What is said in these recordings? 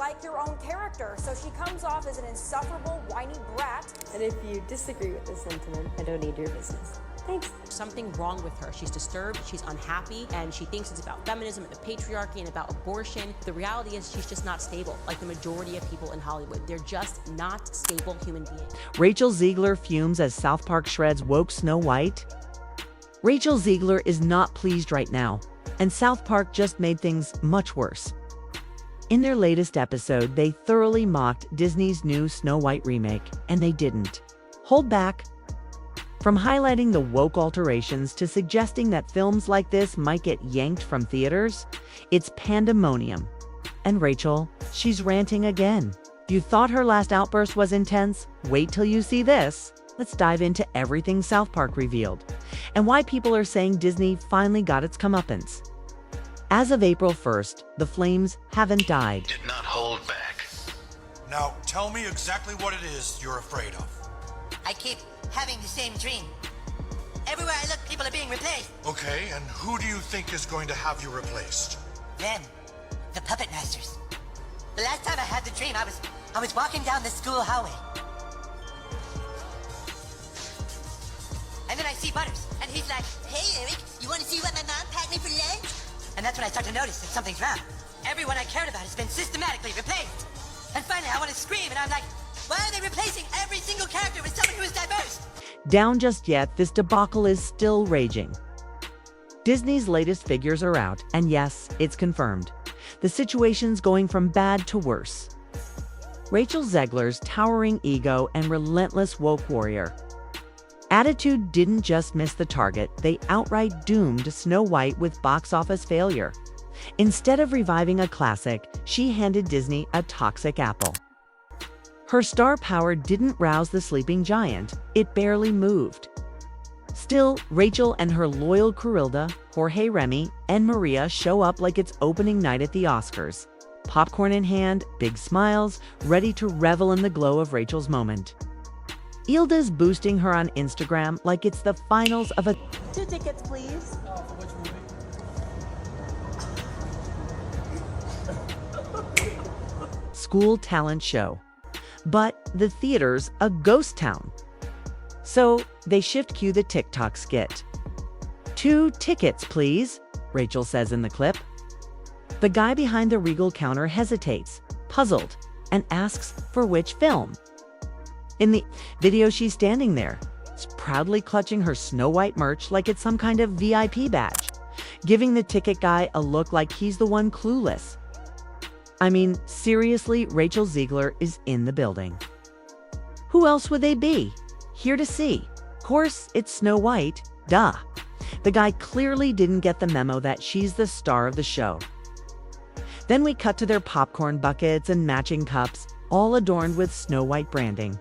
like your own character, so she comes off as an insufferable, whiny brat. And if you disagree with this sentiment, I don't need your business. Thanks. Something wrong with her. She's disturbed, she's unhappy, and she thinks it's about feminism and the patriarchy and about abortion. The reality is she's just not stable, like the majority of people in Hollywood. They're just not stable human beings. Rachel Zegler fumes as South Park shreds woke Snow White. Rachel Zegler is not pleased right now, and South Park just made things much worse. In their latest episode, they thoroughly mocked Disney's new Snow White remake, and they didn't hold back. From highlighting the woke alterations to suggesting that films like this might get yanked from theaters, it's pandemonium. And Rachel, she's ranting again. If you thought her last outburst was intense, wait till you see this. Let's dive into everything South Park revealed, and why people are saying Disney finally got its comeuppance. As of April 1st, the flames haven't died. Did not hold back. Now, tell me exactly what it is you're afraid of. I keep having the same dream. Everywhere I look, people are being replaced. Okay, and who do you think is going to have you replaced? Them. The puppet masters. The last time I had the dream, I was walking down the school hallway. And then I see Butters, and he's like, "Hey, Eric, you want to see what my mom packed me for lunch?" And that's when I start to notice that something's wrong. Everyone I cared about has been systematically replaced. And finally, I want to scream, and I'm like, why are they replacing every single character with someone who is diverse? Down just yet, this debacle is still raging. Disney's latest figures are out, and yes, it's confirmed. The situation's going from bad to worse. Rachel Zegler's towering ego and relentless woke warrior attitude didn't just miss the target, they outright doomed Snow White with box office failure. Instead of reviving a classic, she handed Disney a toxic apple. Her star power didn't rouse the sleeping giant, it barely moved. Still, Rachel and her loyal Cruilda, Jorge Remy, and Maria show up like it's opening night at the Oscars. Popcorn in hand, big smiles, ready to revel in the glow of Rachel's moment. Ilda's boosting her on Instagram like it's the finals of a 2 tickets, please. For which movie? school talent show. But the theater's a ghost town. So they shift cue the TikTok skit. 2 tickets, please, Rachel says in the clip. The guy behind the Regal counter hesitates, puzzled, and asks for which film. In the video, she's standing there, proudly clutching her Snow White merch like it's some kind of VIP badge, giving the ticket guy a look like he's the one clueless. I mean, seriously, Rachel Zegler is in the building. Who else would they be? Here to see. Of course, it's Snow White, duh. The guy clearly didn't get the memo that she's the star of the show. Then we cut to their popcorn buckets and matching cups, all adorned with Snow White branding.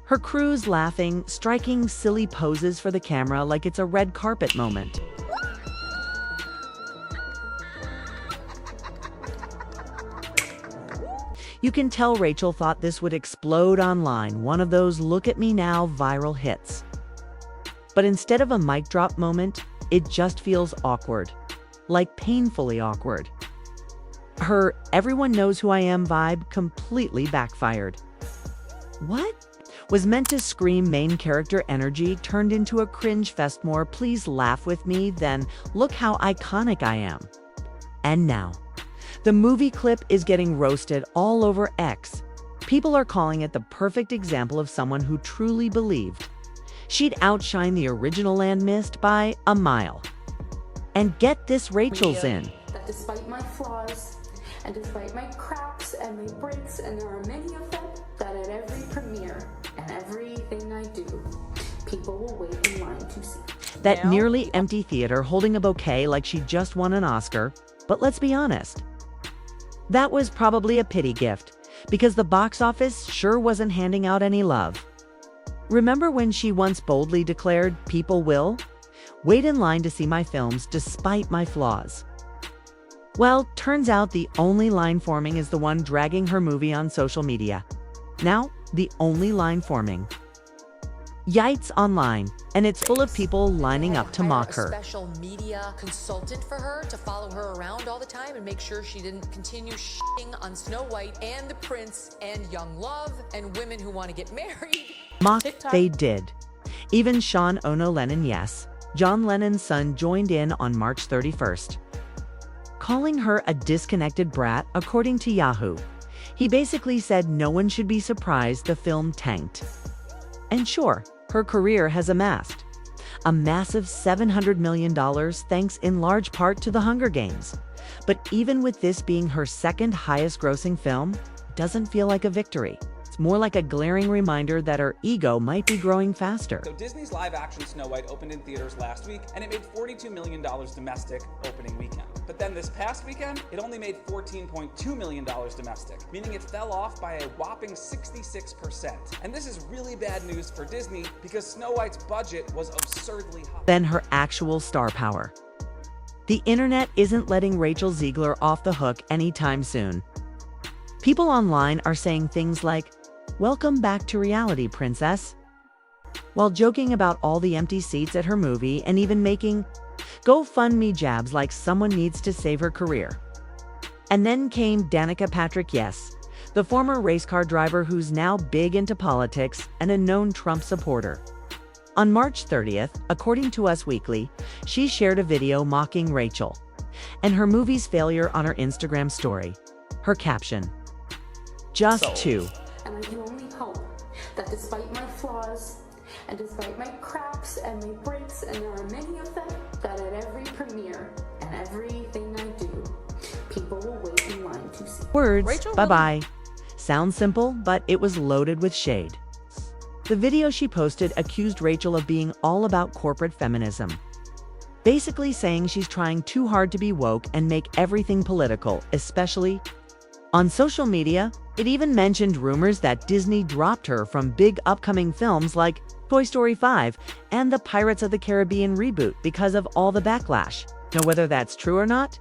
Her crew's laughing, striking silly poses for the camera like it's a red carpet moment. You can tell Rachel thought this would explode online, one of those look at me now viral hits. But instead of a mic drop moment, it just feels awkward, like painfully awkward. Her everyone knows who I am vibe completely backfired. What? Was meant to scream main character energy turned into a cringe fest more please laugh with me than look how iconic I am. And now, the movie clip is getting roasted all over X. People are calling it the perfect example of someone who truly believed she'd outshine the original Land Mist by a mile. And get this, Rachel's in. That despite my flaws, and despite my cracks and my breaks, and there are many of them, that at every premiere and everything I do, people will wait in line to see. That nearly empty theater holding a bouquet like she just won an Oscar. But let's be honest, that was probably a pity gift, because the box office sure wasn't handing out any love. Remember when she once boldly declared, "People will wait in line to see my films despite my flaws"? Well, turns out the only line forming is the one dragging her movie on social media. Now, the only line forming. Yites online, and it's full of people lining up to mock A her. special media consultant for her to follow her around all the time and make sure she didn't continue shitting on Snow White and the prince and young love and women who want to get married. Mock they did. Even Sean Ono Lennon, yes, John Lennon's son, joined in on March 31st, calling her a disconnected brat, according to Yahoo. He basically said no one should be surprised the film tanked. And sure, her career has amassed a massive $700 million thanks in large part to The Hunger Games. But even with this being her second highest grossing film, it doesn't feel like a victory. It's more like a glaring reminder that her ego might be growing faster. So Disney's live-action Snow White opened in theaters last week, and it made $42 million domestic opening weekend. But then this past weekend, it only made $14.2 million domestic, meaning it fell off by a whopping 66%. And this is really bad news for Disney because Snow White's budget was absurdly high. Then her actual star power. The internet isn't letting Rachel Zegler off the hook anytime soon. People online are saying things like, "Welcome back to reality, princess," while joking about all the empty seats at her movie and even making GoFundMe jabs like someone needs to save her career. And then came Danica Patrick, yes, the former race car driver who's now big into politics and a known Trump supporter. On March 30th, according to Us Weekly, she shared a video mocking Rachel and her movie's failure on her Instagram story. Her caption, "Just two." And I can only hope that despite my flaws, and despite my cracks and my breaks, and there are many of them, that at every premiere and everything I do, people will wait in line to see. Words, Rachel bye-bye. Sounds simple, but it was loaded with shade. The video she posted accused Rachel of being all about corporate feminism, basically saying she's trying too hard to be woke and make everything political, especially on social media. It even mentioned rumors that Disney dropped her from big upcoming films like Toy Story 5 and the Pirates of the Caribbean reboot because of all the backlash. Now, whether that's true or not,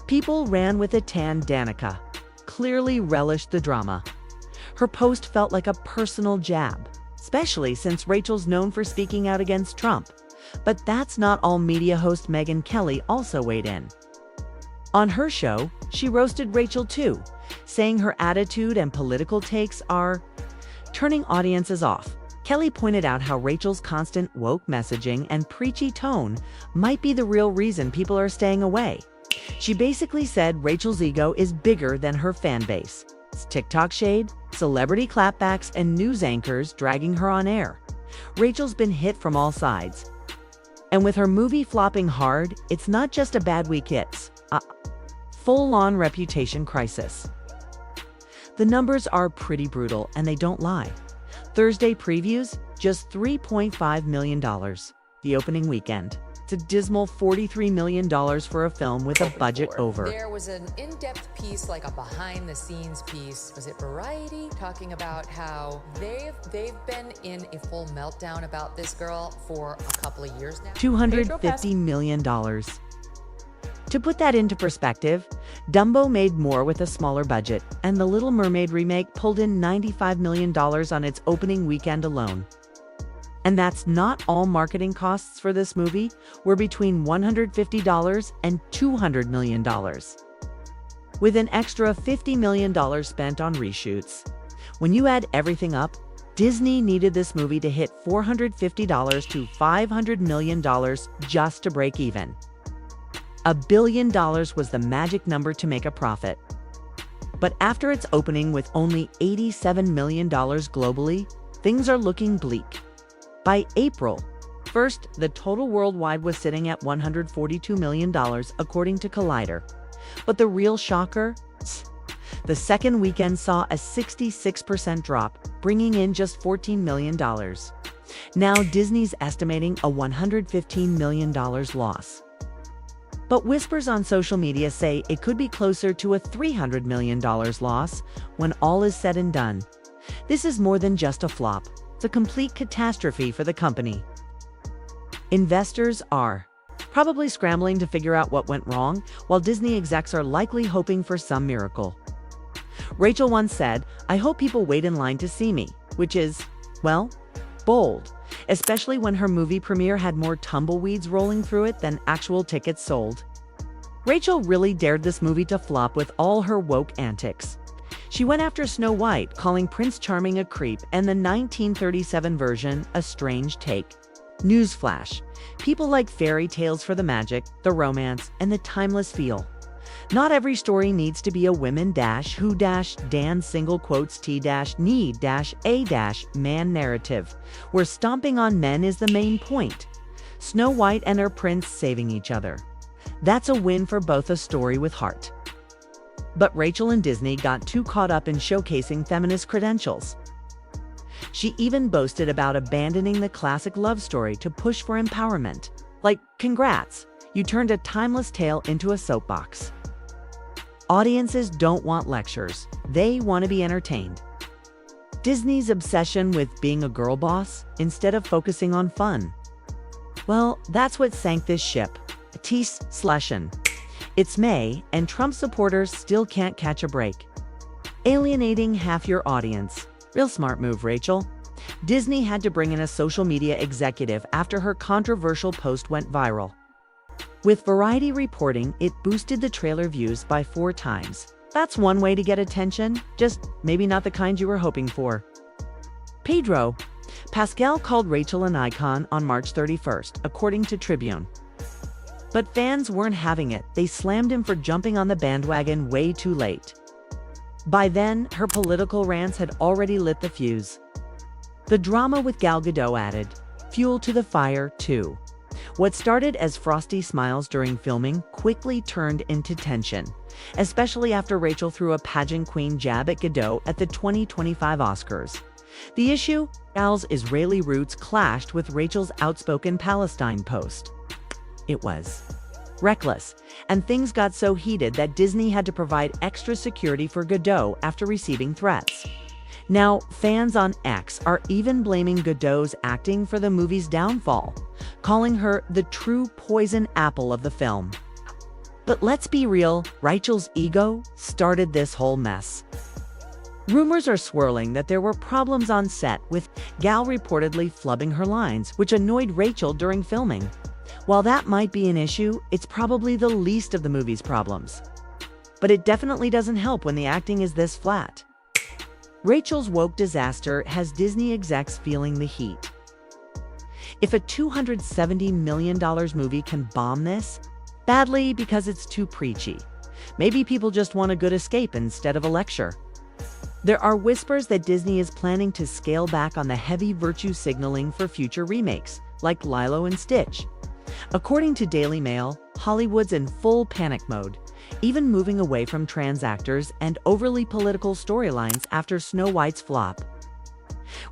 people ran with it. Danica clearly relished the drama. Her post felt like a personal jab, especially since Rachel's known for speaking out against Trump. But that's not all. Media host Megyn Kelly also weighed in. On her show, she roasted Rachel too, saying her attitude and political takes are turning audiences off. Kelly pointed out how Rachel's constant woke messaging and preachy tone might be the real reason people are staying away. She basically said Rachel's ego is bigger than her fan base. It's TikTok shade, celebrity clapbacks, and news anchors dragging her on air. Rachel's been hit from all sides. And with her movie flopping hard, it's not just a bad week, it's a full-on reputation crisis. The numbers are pretty brutal, and they don't lie. Thursday previews, just $3.5 million. The opening weekend, it's a dismal $43 million for a film with a budget over. There was an in-depth piece, like a behind-the-scenes piece. Was it Variety? Talking about how they've been in a full meltdown about this girl for a couple of years now. $250 million. To put that into perspective, Dumbo made more with a smaller budget, and The Little Mermaid remake pulled in $95 million on its opening weekend alone. And that's not all. Marketing costs for this movie were between $150 and $200 million, with an extra $50 million spent on reshoots. When you add everything up, Disney needed this movie to hit $450 to $500 million just to break even. $1 billion was the magic number to make a profit. But after its opening with only $87 million globally, things are looking bleak. By April 1st, the total worldwide was sitting at $142 million, according to Collider. But the real shocker? The second weekend saw a 66% drop, bringing in just $14 million. Now Disney's estimating a $115 million loss. But whispers on social media say it could be closer to a $300 million loss when all is said and done. This is more than just a flop. It's a complete catastrophe for the company. Investors are probably scrambling to figure out what went wrong, while Disney execs are likely hoping for some miracle. Rachel once said, "I hope people wait in line to see me," which is, well, bold. especially when her movie premiere had more tumbleweeds rolling through it than actual tickets sold. Rachel really dared this movie to flop with all her woke antics. She went after Snow White, calling Prince Charming a creep and the 1937 version a strange take. Newsflash: people like fairy tales for the magic, the romance, and the timeless feel. Not every story needs to be a women-who-dan single quotes t-need-a-man narrative, where stomping on men is the main point. Snow White and her prince saving each other. That's a win for both a story with heart. But Rachel and Disney got too caught up in showcasing feminist credentials. She even boasted about abandoning the classic love story to push for empowerment. Like, congrats, you turned a timeless tale into a soapbox. Audiences don't want lectures, they want to be entertained. Disney's obsession with being a girl boss instead of focusing on fun. Well, that's what sank this ship. Tease slushin'. It's May, and Trump supporters still can't catch a break. Alienating half your audience. Real smart move, Rachel. Disney had to bring in a social media executive after her controversial post went viral. With Variety reporting, it boosted the trailer views by 4 times. That's one way to get attention, just maybe not the kind you were hoping for. Pedro Pascal called Rachel an icon on March 31st, according to Tribune. But fans weren't having it. They slammed him for jumping on the bandwagon way too late. By then, her political rants had already lit the fuse. The drama with Gal Gadot added fuel to the fire, too. What started as frosty smiles during filming quickly turned into tension, especially after Rachel threw a pageant queen jab at Gadot at the 2025 Oscars. The issue? Gal's Israeli roots clashed with Rachel's outspoken Palestine post. It was reckless, and things got so heated that Disney had to provide extra security for Gadot after receiving threats. Now, fans on X are even blaming Gadot's acting for the movie's downfall, calling her the true poison apple of the film. But let's be real, Rachel's ego started this whole mess. Rumors are swirling that there were problems on set, with Gal reportedly flubbing her lines, which annoyed Rachel during filming. While that might be an issue, it's probably the least of the movie's problems. But it definitely doesn't help when the acting is this flat. Rachel's woke disaster has Disney execs feeling the heat. If a $270 million movie can bomb this, badly because it's too preachy. Maybe people just want a good escape instead of a lecture. There are whispers that Disney is planning to scale back on the heavy virtue signaling for future remakes, like Lilo and Stitch. According to Daily Mail, Hollywood's in full panic mode, even moving away from trans actors and overly political storylines after Snow White's flop,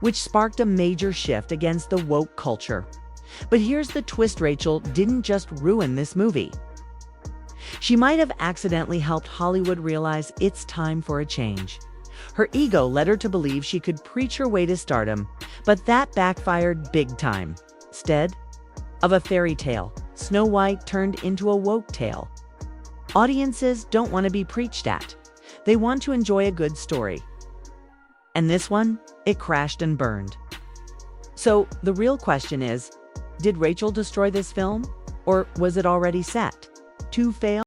which sparked a major shift against the woke culture. But here's the twist: Rachel didn't just ruin this movie. She might have accidentally helped Hollywood realize it's time for a change. Her ego led her to believe she could preach her way to stardom, but that backfired big time. Instead of a fairy tale, Snow White turned into a woke tale. Audiences don't want to be preached at. They want to enjoy a good story. And this one, it crashed and burned. So the real question is, did Rachel destroy this film? Or was it already set to fail?